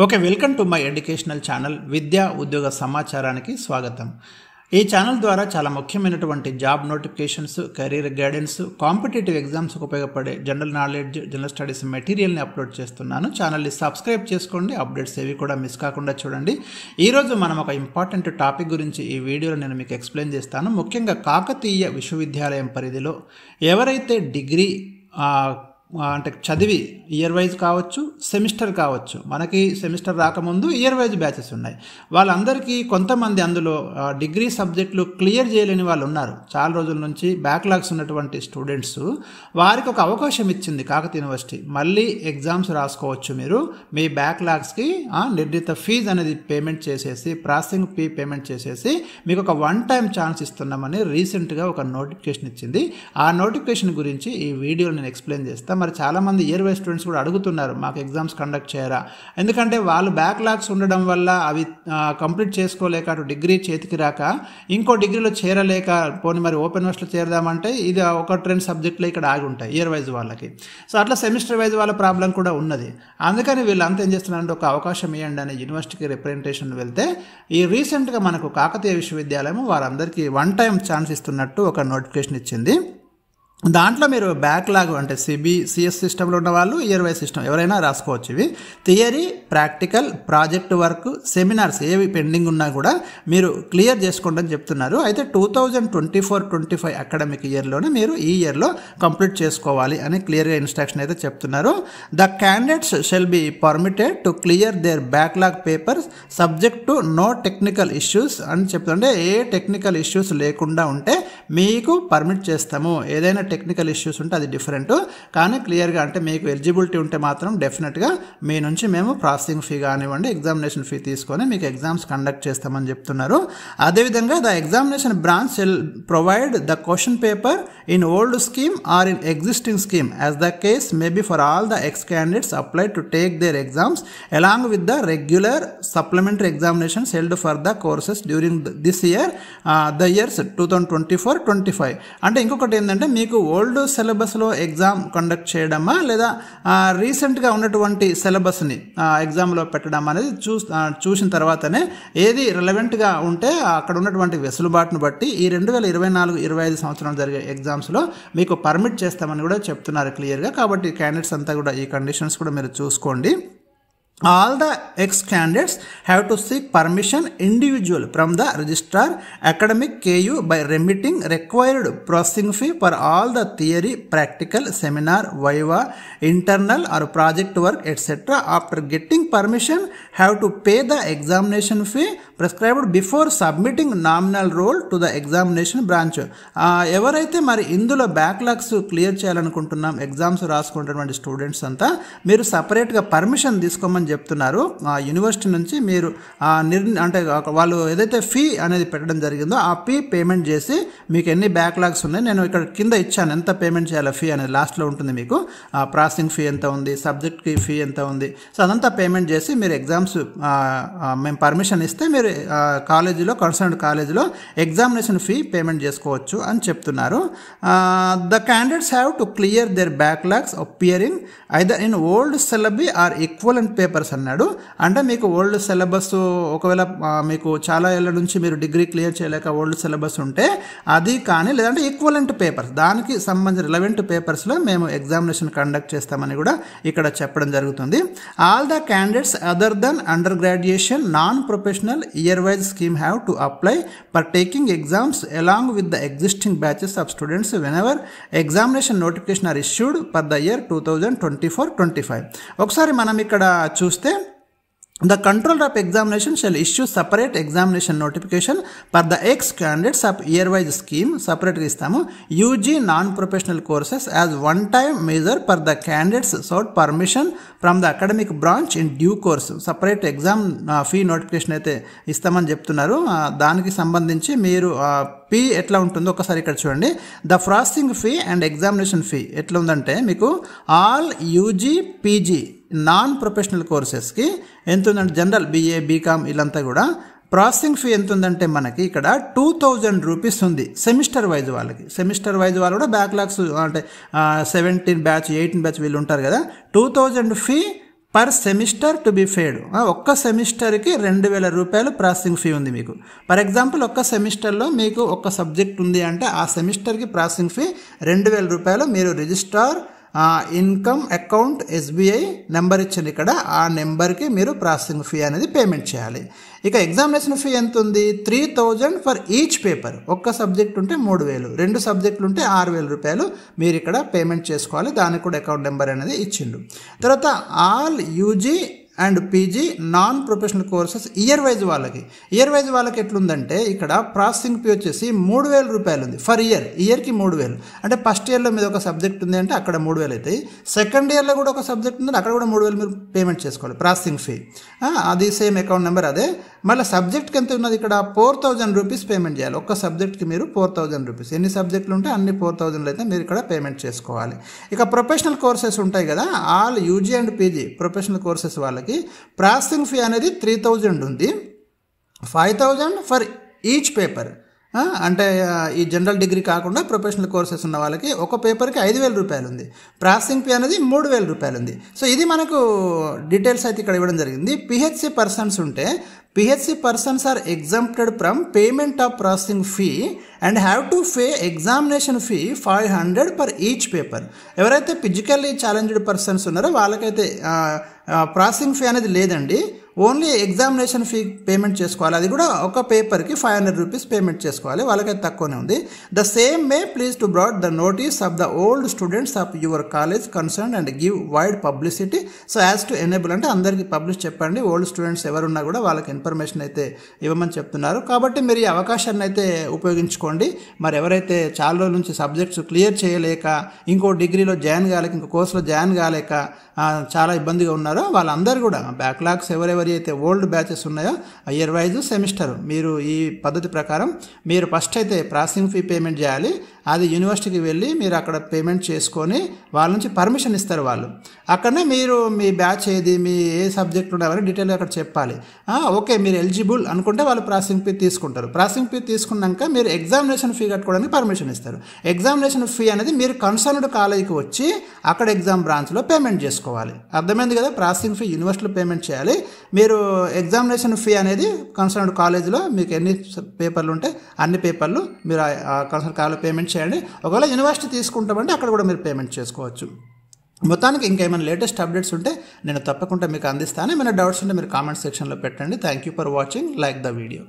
Okay, welcome to my educational channel విద్యా ఉద్యోగ సమాచారానికి స్వాగతం. ఈ ఛానల్ ద్వారా చాలా ముఖ్యమైనటువంటి job notifications, career guidance, competitive ఎగ్జామ్స్కి ఉపయోగపడే జనరల్ నాలెడ్జ్, జనరల్ స్టడీస్ మెటీరియల్ని అప్లోడ్ చేస్తున్నాను. ఛానల్ని సబ్స్క్రైబ్ చేసుకోండి, అప్డేట్స్ ఏవి కూడా మిస్ కాకుండా చూడండి. ఈరోజు మనం ఒక ఇంపార్టెంట్ టాపిక్ గురించి ఈ వీడియోలో నేను మీకు ఎక్స్ప్లెయిన్ చేస్తాను. ముఖ్యంగా కాకతీయ విశ్వవిద్యాలయం పరిధిలో ఎవరైతే డిగ్రీ అంటే చదివి ఇయర్ వైజ్ కావచ్చు, సెమిస్టర్ కావచ్చు, మనకి సెమిస్టర్ రాకముందు ఇయర్ వైజ్ బ్యాచెస్ ఉన్నాయి. వాళ్ళందరికీ కొంతమంది అందులో డిగ్రీ సబ్జెక్టులు క్లియర్ చేయలేని వాళ్ళు ఉన్నారు. చాలా రోజుల నుంచి బ్యాక్లాగ్స్ ఉన్నటువంటి స్టూడెంట్స్, వారికి ఒక అవకాశం ఇచ్చింది కాకతీయ యూనివర్సిటీ. మళ్ళీ ఎగ్జామ్స్ రాసుకోవచ్చు, మీరు మీ బ్యాక్లాగ్స్కి నిర్ణీత ఫీజు అనేది పేమెంట్ చేసేసి, ప్రాసెసింగ్ ఫీ పేమెంట్ చేసేసి మీకు ఒక వన్ టైం ఛాన్స్ ఇస్తున్నామని రీసెంట్గా ఒక నోటిఫికేషన్ ఇచ్చింది. ఆ నోటిఫికేషన్ గురించి ఈ వీడియోలో నేను ఎక్స్ప్లెయిన్ చేస్తాను. మరి చాలామంది ఇయర్ వైజ్ స్టూడెంట్స్ కూడా అడుగుతున్నారు, మాకు ఎగ్జామ్స్ కండక్ట్ చేయరా? ఎందుకంటే వాళ్ళు బ్యాక్లాగ్స్ ఉండడం వల్ల అవి కంప్లీట్ చేసుకోలేక, అటు డిగ్రీ చేతికి రాక ఇంకో డిగ్రీలో చేరలేక, పోనీ మరి ఓపెన్ యూనివర్సిటీలో చేరదామంటే ఇది ఒక ట్రెండ్ సబ్జెక్టులో ఇక్కడ ఆగి ఉంటాయి ఇయర్ వైజ్ వాళ్ళకి. సో అట్లా సెమిస్టర్ వైజ్ వాళ్ళ ప్రాబ్లం కూడా ఉన్నది. అందుకని వీళ్ళంతా ఏం చేస్తున్నారంటే ఒక అవకాశం ఇవ్వండి అని యూనివర్సిటీకి రిప్రజెంటేషన్ వెళ్తే, ఈ రీసెంట్గా మనకు కాకతీయ విశ్వవిద్యాలయం వారందరికీ వన్ టైం ఛాన్స్ ఇస్తున్నట్టు ఒక నోటిఫికేషన్ ఇచ్చింది. దాంట్లో మీరు బ్యాక్లాగ్ అంటే సిఎస్ సిస్టంలో ఉన్న వాళ్ళు, ఇయర్ వైజ్ సిస్టమ్ ఎవరైనా రాసుకోవచ్చు. ఇవి theory, practical, project work, seminars ఏవి పెండింగ్ ఉన్నా కూడా మీరు క్లియర్ చేసుకోండి అని చెప్తున్నారు. అయితే 2024-25 అకాడమిక్ ఇయర్లోనే మీరు ఈ ఇయర్లో కంప్లీట్ చేసుకోవాలి అని క్లియర్గా ఇన్స్ట్రక్షన్ అయితే చెప్తున్నారు. The candidates shall be permitted to clear their backlog papers subject to no technical issues అని చెప్తుంటే, ఏ టెక్నికల్ ఇష్యూస్ లేకుండా ఉంటే మీకు పర్మిట్ చేస్తాము. ఏదైనా టెక్నికల్ ఇష్యూస్ ఉంటే అది డిఫరెంట్, కానీ క్లియర్గా అంటే మీకు ఎలిజిబిలిటీ ఉంటే మాత్రం డెఫినెట్గా మీ నుంచి మేము ప్రాసెసింగ్ ఫీ కానివ్వండి, ఎగ్జామినేషన్ ఫీ తీసుకొని మీకు ఎగ్జామ్స్ కండక్ట్ చేస్తామని చెప్తున్నారు. అదేవిధంగా the examination branch will provide the question paper in old scheme or in existing scheme as the case may be for all the ex candidates apply to take their exams along with the regular supplementary examinations held for the courses during this year the years 2024-25. అంటే ఇంకొకటి ఏంటంటే, మీకు old సిలబస్లో exam conduct చేయడమా లేదా రీసెంట్గా ఉన్నటువంటి సిలబస్ని ఎగ్జామ్లో పెట్టడం అనేది చూసిన తర్వాతనే ఏది రిలవెంట్గా ఉంటే అక్కడ ఉన్నటువంటి వెసులుబాటును బట్టి ఈ 2024-25 సంవత్సరం జరిగే ఎగ్జామ్స్లో మీకు పర్మిట్ చేస్తామని కూడా చెప్తున్నారు క్లియర్గా. కాబట్టి క్యాండిడేట్స్ అంతా కూడా ఈ కండిషన్స్ కూడా మీరు చూసుకోండి. All the ex-candidates have to seek permission individual from the registrar academic KU by remitting required processing fee for all the theory, practical, seminar, viva, internal or project work etc. After getting permission, have to pay the examination fee prescribed before submitting nominal roll to the examination branch. ఎవరైతే మరి ఇందులో backlogs clear చేయాలనుకుంటున్నాం, exams రాసుకుంటున్నటువంటి students అంతా మీరు సపరేట్గా permission తీసుకోమని చెప్తున్నారు university నుంచి. మీరు అంటే వాళ్ళు ఏదైతే ఫీ అనేది పెట్టడం జరిగిందో ఆ ఫీ పేమెంట్ చేసి, మీకు ఎన్ని బ్యాక్లాగ్స్ ఉన్నాయి నేను ఇక్కడ కింద ఇచ్చాను, ఎంత పేమెంట్ చేయాలి ఫీ అనేది లాస్ట్లో ఉంటుంది. మీకు ప్రాసెసింగ్ ఫీ ఎంత ఉంది, సబ్జెక్ట్కి ఫీ ఎంత ఉంది, సో అదంతా పేమెంట్ చేసి మీరు ఎగ్జామ్స్ మేము పర్మిషన్ ఇస్తే మీరు కాలేజీలో, కన్సర్న్డ్ కాలేజీలో ఎగ్జామినేషన్ ఫీ పేమెంట్ చేసుకోవచ్చు అని చెప్తున్నారు. The candidates have to clear their backlogs appearing either in old syllabi or equivalent papers అన్నాడు. అంటే మీకు ఓల్డ్ సిలబస్ ఒకవేళ మీకు చాలా ఏళ్ళ నుంచి మీరు డిగ్రీ క్లియర్ చేయలేక ఓల్డ్ సిలబస్ ఉంటే అది కానీ, లేదంటే ఈక్వలెంట్ పేపర్స్ దానికి సంబంధించిన రిలవెంట్ పేపర్స్లో మేము ఎగ్జామినేషన్ కండక్ట్ చేస్తామని కూడా ఇక్కడ చెప్పడం జరుగుతుంది. All the candidates other than under graduation non professional year wise scheme have to apply for taking exams along with the existing batches of students whenever examination notification are issued for the year 2024-25. ఒకసారి మనం ఇక్కడ చూస్తే, the controller of examination shall issue separate examination notification for the ex-candidates of year-wise scheme, separate ఇస్తాము, UG non-professional courses as one-time measure for the candidates sought permission from the academic branch in due course. separate exam fee notification అయితే ఇస్తామని చెప్తున్నారు. దానికి సంబంధించి మీరు fee ఎట్లా ఉంటుందో ఒకసారి ఇక్కడ చూడండి. The processing fee and examination fee ఎట్లా ఉందంటే, మీకు all UG PG non professional కోర్సెస్కి ఎంత ఉందంటే, జనరల్ BA BCom వీళ్ళంతా కూడా ప్రాసెసింగ్ ఫీ ఎంత ఉందంటే మనకి ఇక్కడ 2000 రూపీస్ ఉంది సెమిస్టర్ వైజ్ వాళ్ళకి. సెమిస్టర్ వైజ్ వాళ్ళు కూడా బ్యాక్లాగ్స్ అంటే 17 బ్యాచ్ 18 బ్యాచ్ వీళ్ళు ఉంటారు కదా, 2000 fee per semester to be paid. ఒక్క సెమిస్టర్కి 2,000 రూపాయలు ప్రాసెసింగ్ ఫీ ఉంది మీకు. ఫర్ ఎగ్జాంపుల్ ఒక్క సెమిస్టర్లో మీకు ఒక్క సబ్జెక్ట్ ఉంది అంటే ఆ సెమిస్టర్కి ప్రాసెసింగ్ ఫీ 2,000 రూపాయలు. మీరు registrar income account SBI number ఇచ్చింది ఇక్కడ, ఆ నెంబర్కి మీరు ప్రాసెసింగ్ ఫీ అనేది పేమెంట్ చేయాలి. ఇక ఎగ్జామినేషన్ ఫీ ఎంత ఉంది? 3,000 ఫర్ ఈచ్ పేపర్. ఒక్క సబ్జెక్ట్ ఉంటే 3,000, 2 సబ్జెక్టులు ఉంటే 6,000 రూపాయలు మీరు ఇక్కడ పేమెంట్ చేసుకోవాలి. దానికి కూడా అకౌంట్ నెంబర్ అనేది ఇచ్చిండు. తర్వాత all UG and PG non professional courses year wise వాళ్ళకి ఎట్లుందంటే ఇక్కడ ప్రాసెసింగ్ ఫీ వచ్చేసి 3,000 రూపాయలు ఉంది ఫర్ ఇయర్కి 3,000. అంటే ఫస్ట్ ఇయర్లో మీద ఒక సబ్జెక్ట్ ఉంది అంటే అక్కడ 3,000 అవుతాయి. సెకండ్ ఇయర్లో కూడా ఒక సబ్జెక్ట్ ఉంది అక్కడ కూడా 3,000 మీరు పేమెంట్ చేసుకోవాలి ప్రాసెసింగ్ ఫీ. అది సేమ్ అకౌంట్ నెంబర్ అదే. మళ్ళీ సబ్జెక్ట్కి ఎంత ఉన్నది ఇక్కడ 4,000 రూపీస్ పేమెంట్ చేయాలి. ఒక్క సబ్జెక్ట్కి మీరు 4,000 రూపీస్. ఎన్ని సబ్జెక్టులు ఉంటే అన్ని 4,000 అయితే మీరు ఇక్కడ పేమెంట్ చేసుకోవాలి. ఇక ప్రొఫెషనల్ కోర్సెస్ ఉంటాయి కదా, all UG and PG professional courses వాళ్ళకి ప్రాసెసింగ్ ఫీ అనేది 3,000 ఉంది. 5,000 ఫర్ ఈచ్ పేపర్. అంటే ఈ జనరల్ డిగ్రీ కాకుండా ప్రొఫెషనల్ కోర్సెస్ ఉన్న వాళ్ళకి ఒక పేపర్కి 5,000 రూపాయలు ఉంది. ప్రాసెసింగ్ ఫీ అనేది 3,000 రూపాయలు ఉంది. సో ఇది మనకు డీటెయిల్స్ అయితే ఇక్కడ ఇవ్వడం జరిగింది. PHC పర్సన్స్ ఉంటే PHC persons are exempted from payment of processing fee and have to pay examination fee 500 per each paper. ఎవరైతే ఫిజికల్లీ ఛాలెంజ్డ్ పర్సన్స్ ఉన్నారో వాళ్ళకైతే ప్రాసెసింగ్ ఫీ అనేది లేదండి. ఓన్లీ ఎగ్జామినేషన్ ఫీ పేమెంట్ చేసుకోవాలి. అది కూడా ఒక పేపర్కి 500 రూపీస్ పేమెంట్ చేసుకోవాలి. వాళ్ళకైతే తక్కువనే ఉంది. The same may please to broad the notice of the old students of your college concern and give wide publicity so as to enable. అంటే అందరికీ పబ్లిష్ చెప్పండి. ఓల్డ్ స్టూడెంట్స్ ఎవరున్నా కూడా వాళ్ళకి ఇన్ఫర్మేషన్ అయితే ఇవ్వమని చెప్తున్నారు. కాబట్టి మీరు ఈ అవకాశాన్ని అయితే ఉపయోగించుకోండి. మరి ఎవరైతే చాలా రోజుల నుంచి సబ్జెక్ట్స్ క్లియర్ చేయలేక, ఇంకో డిగ్రీలో జాయిన్ కాలేక, ఇంకో కోర్సులో జాయిన్ కాలేక చాలా ఇబ్బందిగా ఉన్నారో వాళ్ళందరూ కూడా బ్యాక్లాగ్స్ ఎవరెవరి అయితే ఓల్డ్ బ్యాచెస్ ఉన్నాయో ఇయర్ వైజ్ సెమిస్టర్ మీరు ఈ పద్ధతి ప్రకారం మీరు ఫస్ట్ అయితే ప్రాసెసింగ్ ఫీ పేమెంట్ చేయాలి. అది యూనివర్సిటీకి వెళ్ళి మీరు అక్కడ పేమెంట్ చేసుకొని వాళ్ళ నుంచి పర్మిషన్ ఇస్తారు వాళ్ళు. అక్కడనే మీరు మీ బ్యాచ్ ఏది, మీ ఏ సబ్జెక్టులు ఉన్నాయని డీటెయిల్గా అక్కడ చెప్పాలి. ఓకే మీరు ఎలిజిబుల్ అనుకుంటే వాళ్ళు ప్రాసెసింగ్ ఫీ తీసుకుంటారు. ప్రాసెసింగ్ ఫీ తీసుకున్నాక మీరు ఎగ్జామినేషన్ ఫీ కట్టుకోవడానికి పర్మిషన్ ఇస్తారు. ఎగ్జామినేషన్ ఫీ అనేది మీరు కన్సర్న్డ్ కాలేజీకి వచ్చి అక్కడ ఎగ్జామ్ బ్రాంచ్లో పేమెంట్ చేసుకోవాలి. అర్థమైంది కదా? ప్రాసెసింగ్ ఫీ యూనివర్సిటీలో పేమెంట్ చేయాలి. మీరు ఎగ్జామినేషన్ ఫీ అనేది కన్సర్న్డ్ కాలేజీలో మీకు ఎన్ని పేపర్లు ఉంటే అన్ని పేపర్లు మీరు కన్సర్న్ కాలేజీలో పేమెంట్ చేయండి. ఒకవేళ యూనివర్సిటీ తీసుకుంటామంటే అక్కడ కూడా మీరు పేమెంట్ చేసుకోవచ్చు. మొత్తానికి ఇంకేమైనా లేటెస్ట్ అప్డేట్స్ ఉంటే నేను తప్పకుండా మీకు అందిస్తాను. ఏమైనా డౌట్స్ ఉంటే మీరు కామెంట్ సెక్షన్లో పెట్టండి. Thank you for watching. Like the video.